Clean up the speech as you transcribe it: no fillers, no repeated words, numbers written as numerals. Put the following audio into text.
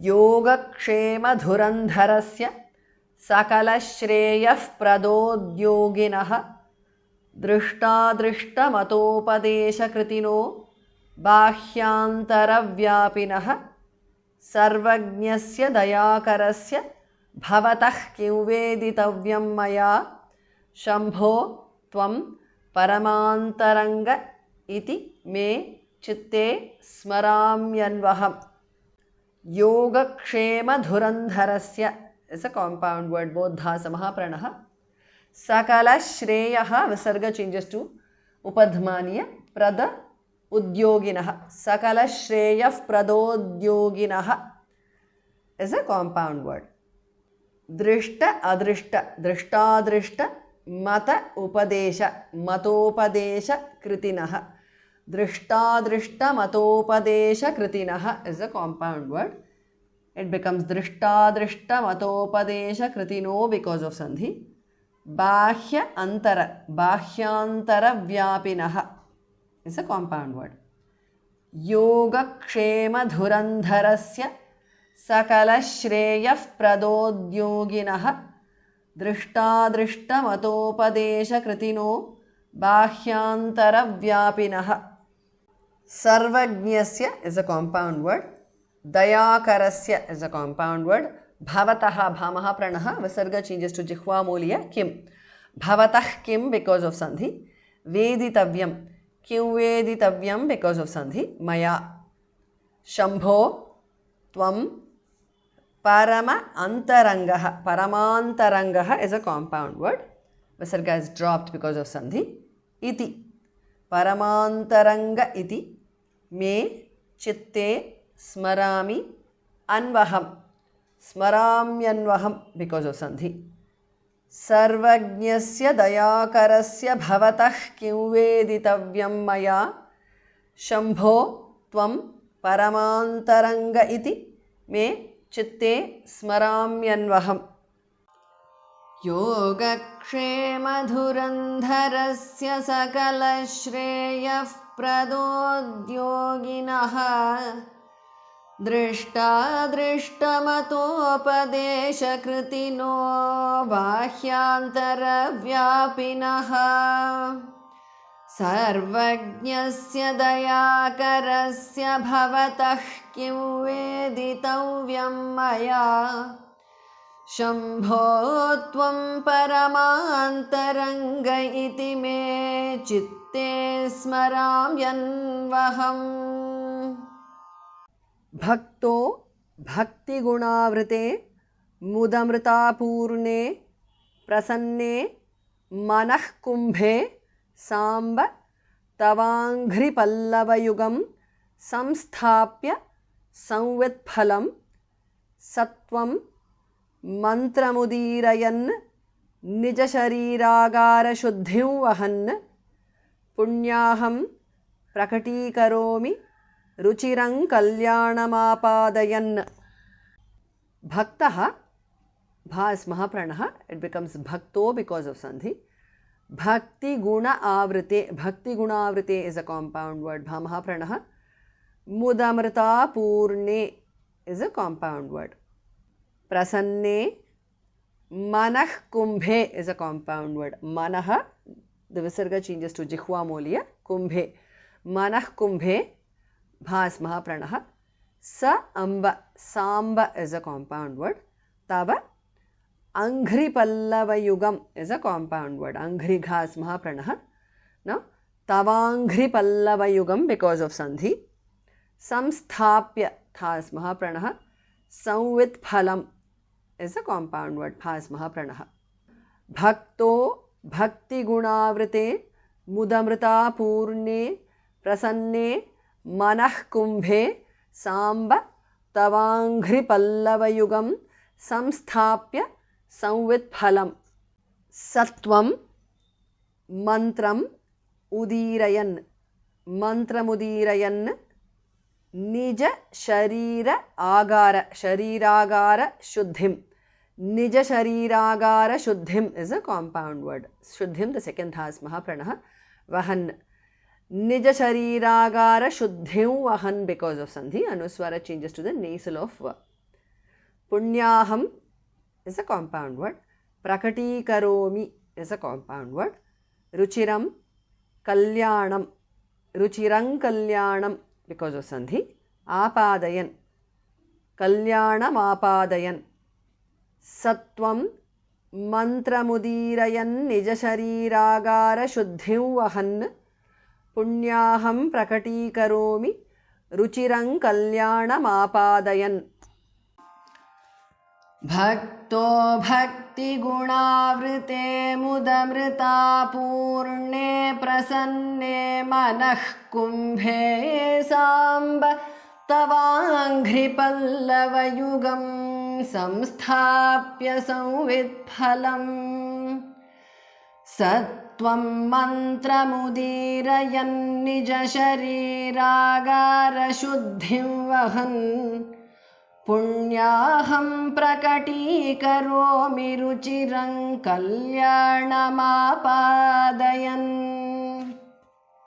योगक्षेमधुरन्धरस्य सकलश्रेयःप्रदोद्योगिनः दृष्टादृष्टमतोपदेशकृतिनो बाह्यान्तरव्यापिनः सर्वज्ञस्य दयाकरस्य भवतः किं वेदितव्यं मया शम्भो त्वं परमान्तरङ्ग इति मे चित्ते स्मराम्यन्वहम्. योगक्षेमधुरन्धरस्य is a compound word, bodhasamah pranah. Sakala shreyaha, visarga changes to upadhmaniya prada udyoginah. Sakala shreyah pradodyoginah is a compound word. Drishta adrishta, drishtadrishta mata upadesha, matopadesha kritinah. Drishtadrishta matopadesha kritinah is a compound word. It becomes drishtadrishta matopadesha kritino because of sandhi. Bahya antara, bahyantara vyapinah is a compound word. Yogakshema dhurandharasya sakala shreyah pradodyoginah drishtadrishta matopadesha kritino bahyantara vyapinah. Sarvajnasya is a compound word. Dayakarasya is a compound word. Bhavataha, bhamaha pranaha, visarga changes to jihva moliya, kim. Bhavatah kim because of sandhi. Veditavyam, kim veditavyam because of sandhi. Maya. Shambho, tvam, parama antarangaha. Paramantarangaha is a compound word. Visarga is dropped because of sandhi. Iti, paramantaranga iti, me, chitte, smarami, anvaham. Smaramyanvaham because of sandhi. Sarvajnasya dayakarasya bhavatah kim veditavyam maya shambho tvam paramantaranga iti me chitte smaramyanvaham. Yogakshemadhurandarasya sakala shreyah pradodyoginah दृष्टादृष्टमतोपदेशकृतिनो बाह्यान्तरव्यापिनः सर्वज्ञस्य दयाकरस्य भवतः किं वेदितव्यं मया शम्भो त्वं परमान्तरङ्ग इति मे चित्ते स्मराम्यन्वहम्. भक्तो भक्तिगुणावृते मुदमृतापूर्णे प्रसन्ने मनः कुम्भे सांब तवाङ्घ्रिपल्लवयुगं संस्थाप्य संवित्फलं सत्वं मन्त्रमुदीरयन् निजशरीरागारशुद्धिं वहन् पुण्याहं प्रकटीकरोमि रुचिरं कल्याणमापादयन्. Bhaktaha, bha is mahapranah, it becomes bhakto because of sandhi. Bhakti guna avrite, bhakti guna avrite is a compound word, bha mahapranah. Mudamrita purne is a compound word. Prasanne, manah kumbhe is a compound word. Manah, the visarga changes to jihva moliya, kumbhe. Manah kumbhe, bhas mahapranah. Sa amba, samba is a compound word. Tava anghri pallava yugam is a compound word. Anghri ghas mahapranah. Now tavangri pallava yugam because of sandhi. Samsthapya thas mahapranah. Samvit phalam is a compound word. Phas mahapranah. Bhakto bhakti gunavrite mudamrita purne prasanne manah kumbhe samba tavangri pallava yugam samsthapya samvit phalam satvam mantram udirayan nija sharira agara shuddhim. Nija shariragara shuddhim is a compound word. Shuddhim, the second thas mahapranah. Vahan Nija shariragara shuddhim vahan because of sandhi. Anuswara changes to the nasal of va. Punyaham is a compound word. Prakatikaromi is a compound word. Ruchiram Kalyanam. Ruchirang Kalyanam because of Sandhi. Apadayan. Kalyanam Apadayan. Sattvam Mantramudirayan Nijashariragara Shuddhim Vahan. Punyaham Prakatikaromi Ruchirang Kalyanam Apadayan. भक्तो भक्तिगुणावृते मुदमृता पूर्णे प्रसन्ने मनः कुम्भे साम्ब तवाङ्घ्रिपल्लवयुगं संस्थाप्य संवित्फलम् सत्वं मन्त्रमुदीरयन्निजशरीरागारशुद्धिं वहन् पुण्याहं प्रकटीकरोमि रुचिरं कल्याणमापादयन्